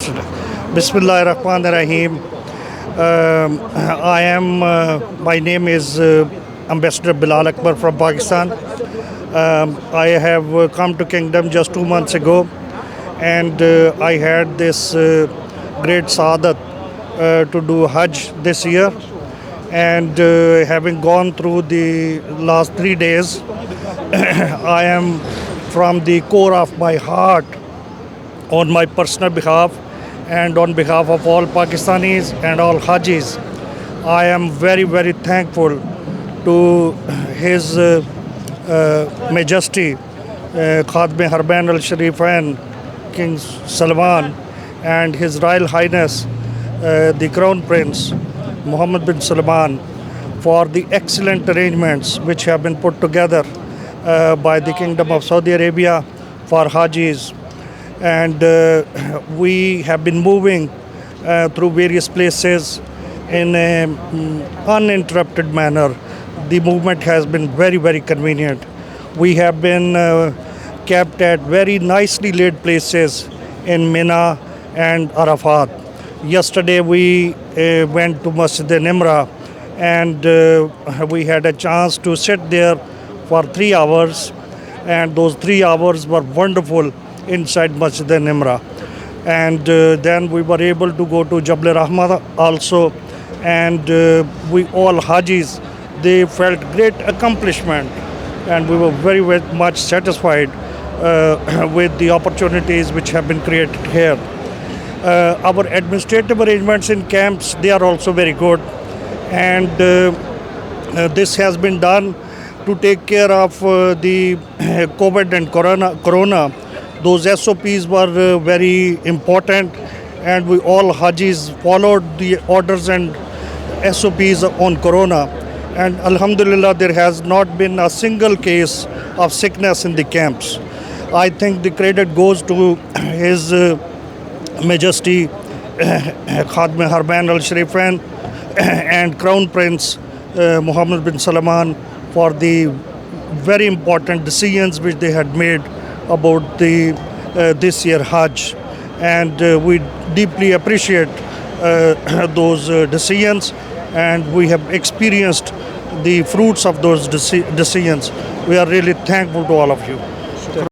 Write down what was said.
Bismillahirrahmanirrahim. My name is Ambassador Bilal Akbar from Pakistan. I have come to Kingdom just 2 months ago, and I had this great saadat to do Hajj this year. And having gone through the last 3 days, I am from the core of my heart, on my personal behalf and on behalf of all Pakistanis and all Hajis, I am very, very thankful to His Majesty Khatme Harbain Al Sharifain King Salman and His Royal Highness the Crown Prince Mohammed bin Salman for the excellent arrangements which have been put together by the Kingdom of Saudi Arabia for Hajis. And we have been moving through various places in an uninterrupted manner. The movement has been very, very convenient. We have been kept at very nicely laid places in Mina and Arafat. Yesterday we went to Masjid Nimra, and we had a chance to sit there for 3 hours, and those 3 hours were wonderful inside Masjid Nimra. And then we were able to go to Jabal Rahmah also, and we all Hajis, they felt great accomplishment, and we were very, very much satisfied with the opportunities which have been created here. Our administrative arrangements in camps, they are also very good, and this has been done to take care of the COVID and corona. Those SOPs were very important, and we all Hajis followed the orders and SOPs on corona. And Alhamdulillah, there has not been a single case of sickness in the camps. I think the credit goes to His Majesty Khatme Harbain Al Sharifain and Crown Prince Mohammed bin Salman for the very important decisions which they had made about the this year Hajj, and we deeply appreciate those decisions, and we have experienced the fruits of those decisions. We are really thankful to all of you.